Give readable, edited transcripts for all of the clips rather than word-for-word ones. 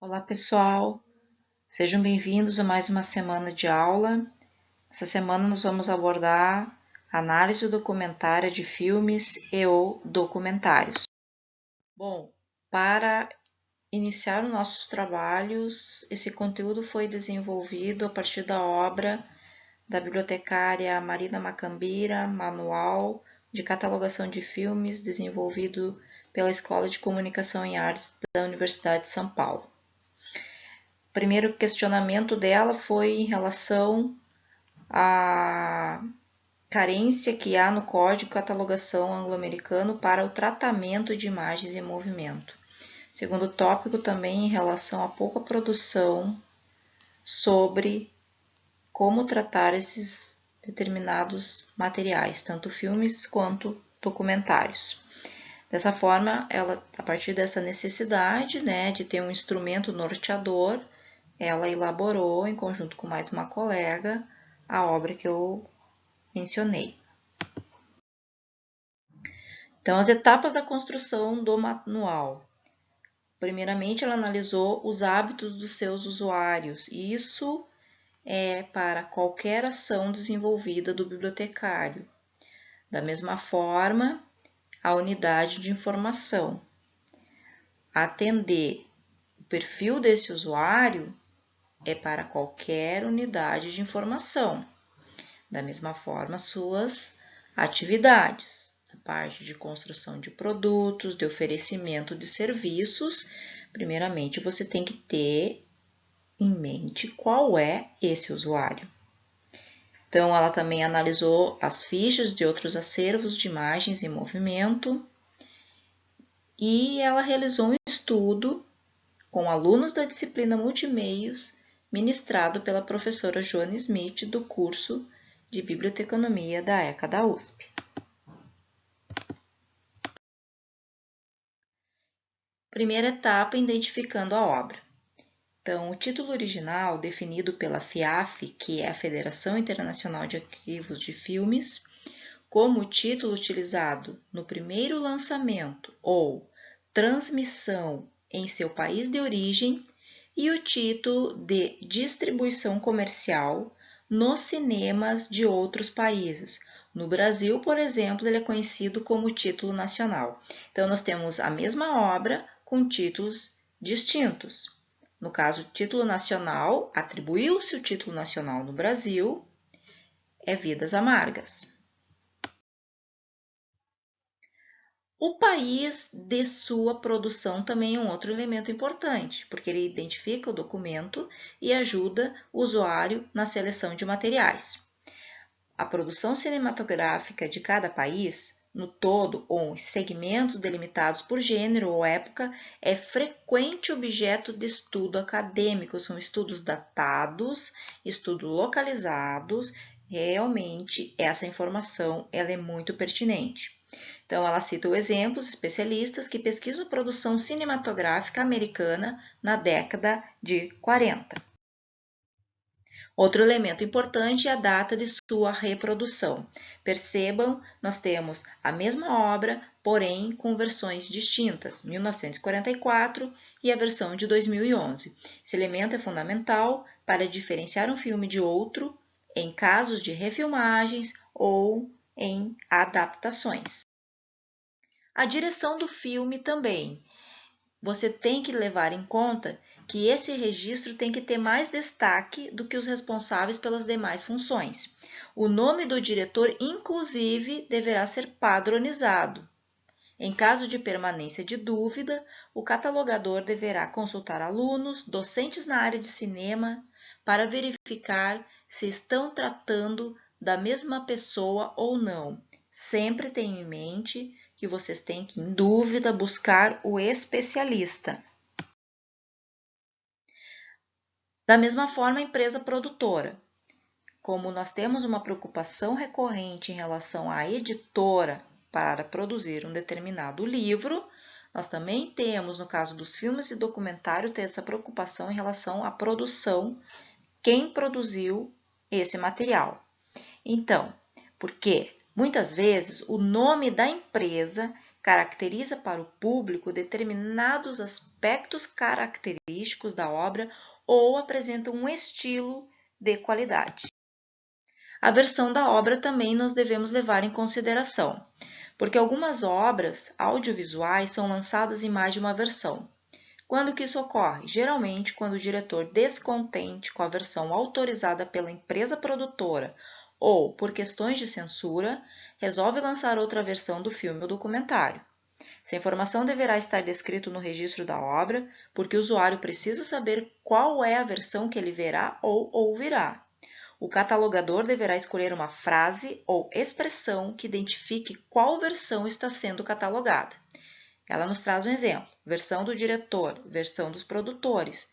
Olá, pessoal! Sejam bem-vindos a mais uma semana de aula. Essa semana nós vamos abordar análise documentária de filmes e/ou documentários. Bom, para iniciar os nossos trabalhos, esse conteúdo foi desenvolvido a partir da obra da bibliotecária Marina Macambira, Manual de Catalogação de Filmes, desenvolvido pela Escola de Comunicação em Artes da Universidade de São Paulo. O primeiro questionamento dela foi em relação à carência que há no Código de Catalogação Anglo-Americano para o tratamento de imagens em movimento. Segundo tópico, também em relação à pouca produção sobre como tratar esses determinados materiais, tanto filmes quanto documentários. Dessa forma, ela, a partir dessa necessidade, de ter um instrumento norteador, ela elaborou, em conjunto com mais uma colega, a obra que eu mencionei. Então, as etapas da construção do manual. Primeiramente, ela analisou os hábitos dos seus usuários. Isso é para qualquer ação desenvolvida do bibliotecário. Da mesma forma, a unidade de informação. Atender o perfil desse usuário é para qualquer unidade de informação. Da mesma forma, suas atividades, a parte de construção de produtos, de oferecimento de serviços. Primeiramente, você tem que ter em mente qual é esse usuário. Então, ela também analisou as fichas de outros acervos de imagens em movimento e ela realizou um estudo com alunos da disciplina Multimeios, ministrado pela professora Joana Smith, do curso de Biblioteconomia da ECA da USP. Primeira etapa, identificando a obra. Então, o título original, definido pela FIAF, que é a Federação Internacional de Arquivos de Filmes, como o título utilizado no primeiro lançamento ou transmissão em seu país de origem, e o título de distribuição comercial nos cinemas de outros países. No Brasil, por exemplo, ele é conhecido como título nacional. Então, nós temos a mesma obra com títulos distintos. No caso, título nacional, atribuiu-se o título nacional no Brasil, é Vidas Amargas. O país de sua produção também é um outro elemento importante, porque ele identifica o documento e ajuda o usuário na seleção de materiais. A produção cinematográfica de cada país, no todo ou em segmentos delimitados por gênero ou época, é frequente objeto de estudo acadêmico. São estudos datados, estudos localizados. Realmente, essa informação ela é muito pertinente. Então, ela cita exemplos especialistas que pesquisam a produção cinematográfica americana na década de 40. Outro elemento importante é a data de sua reprodução. Percebam, nós temos a mesma obra, porém com versões distintas, 1944 e a versão de 2011. Esse elemento é fundamental para diferenciar um filme de outro em casos de refilmagens ou em adaptações. A direção do filme também. Você tem que levar em conta que esse registro tem que ter mais destaque do que os responsáveis pelas demais funções. O nome do diretor, inclusive, deverá ser padronizado. Em caso de permanência de dúvida, o catalogador deverá consultar alunos, docentes na área de cinema, para verificar se estão tratando da mesma pessoa ou não. Sempre tenham em mente que vocês têm que, em dúvida, buscar o especialista. Da mesma forma, a empresa produtora. Como nós temos uma preocupação recorrente em relação à editora para produzir um determinado livro, nós também temos, no caso dos filmes e documentários, ter essa preocupação em relação à produção, quem produziu esse material. Então, por quê? Muitas vezes, o nome da empresa caracteriza para o público determinados aspectos característicos da obra ou apresenta um estilo de qualidade. A versão da obra também nós devemos levar em consideração, porque algumas obras audiovisuais são lançadas em mais de uma versão. Quando que isso ocorre? Geralmente, quando o diretor, descontente com a versão autorizada pela empresa produtora ou por questões de censura, resolve lançar outra versão do filme ou documentário. Essa informação deverá estar descrito no registro da obra, porque o usuário precisa saber qual é a versão que ele verá ou ouvirá. O catalogador deverá escolher uma frase ou expressão que identifique qual versão está sendo catalogada. Ela nos traz um exemplo: versão do diretor, versão dos produtores.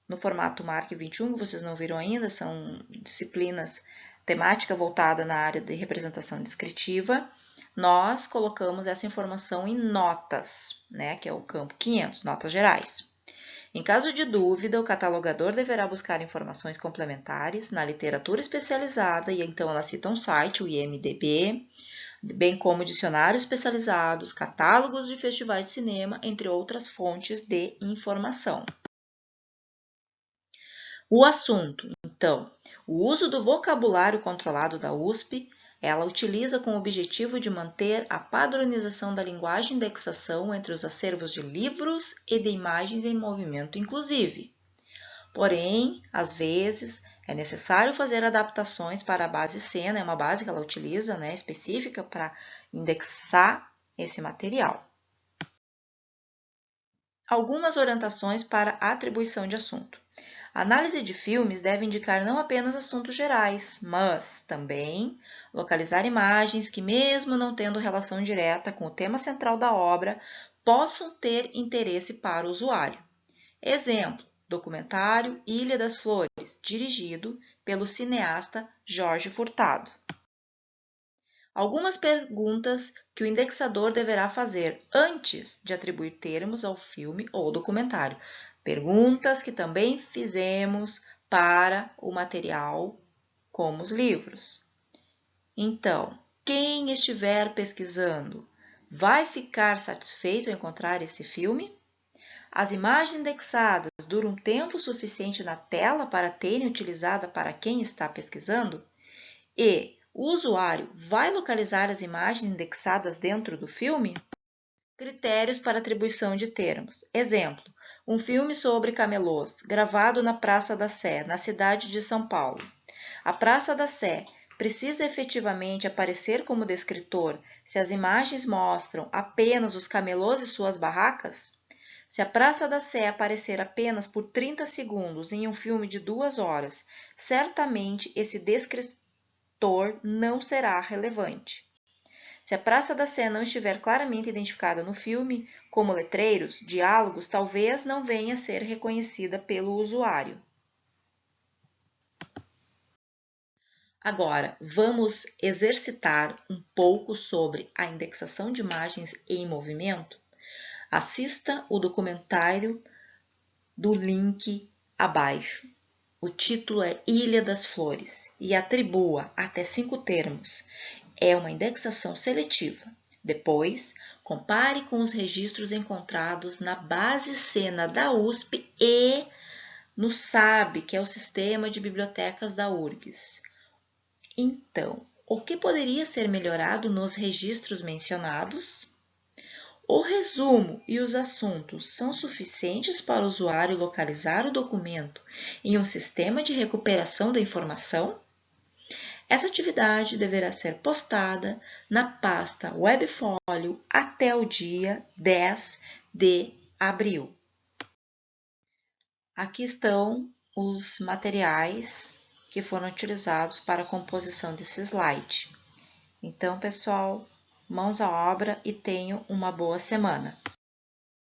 No formato MARC 21, que vocês não viram ainda, são disciplinas temática voltada na área de representação descritiva. Nós colocamos essa informação em notas, né, que é o campo 500, notas gerais. Em caso de dúvida, o catalogador deverá buscar informações complementares na literatura especializada, e então ela cita um site, o IMDb, bem como dicionários especializados, catálogos de festivais de cinema, entre outras fontes de informação. O assunto, então, o uso do vocabulário controlado da USP, ela utiliza com o objetivo de manter a padronização da linguagem de indexação entre os acervos de livros e de imagens em movimento, inclusive. Porém, às vezes, é necessário fazer adaptações para a base Sena, é uma base que ela utiliza, né, específica para indexar esse material. Algumas orientações para atribuição de assunto. A análise de filmes deve indicar não apenas assuntos gerais, mas também localizar imagens que, mesmo não tendo relação direta com o tema central da obra, possam ter interesse para o usuário. Exemplo: documentário Ilha das Flores, dirigido pelo cineasta Jorge Furtado. Algumas perguntas que o indexador deverá fazer antes de atribuir termos ao filme ou documentário. Perguntas que também fizemos para o material como os livros. Então, quem estiver pesquisando vai ficar satisfeito ao encontrar esse filme? As imagens indexadas duram tempo suficiente na tela para terem utilizada para quem está pesquisando? E o usuário vai localizar as imagens indexadas dentro do filme? Critérios para atribuição de termos. Exemplo: um filme sobre camelôs, gravado na Praça da Sé, na cidade de São Paulo. A Praça da Sé precisa efetivamente aparecer como descritor se as imagens mostram apenas os camelôs e suas barracas? Se a Praça da Sé aparecer apenas por 30 segundos em um filme de 2 horas, certamente esse descritor não será relevante. Se a Praça da Sé não estiver claramente identificada no filme, como letreiros, diálogos, talvez não venha a ser reconhecida pelo usuário. Agora, vamos exercitar um pouco sobre a indexação de imagens em movimento? Assista o documentário do link abaixo. O título é Ilha das Flores e atribua até 5 termos. É uma indexação seletiva. Depois, compare com os registros encontrados na base Sena da USP e no SAB, que é o Sistema de Bibliotecas da URGS. Então, o que poderia ser melhorado nos registros mencionados? O resumo e os assuntos são suficientes para o usuário localizar o documento em um sistema de recuperação da informação? Essa atividade deverá ser postada na pasta Webfolio até o dia 10 de abril. Aqui estão os materiais que foram utilizados para a composição desse slide. Então, pessoal, mãos à obra e tenham uma boa semana.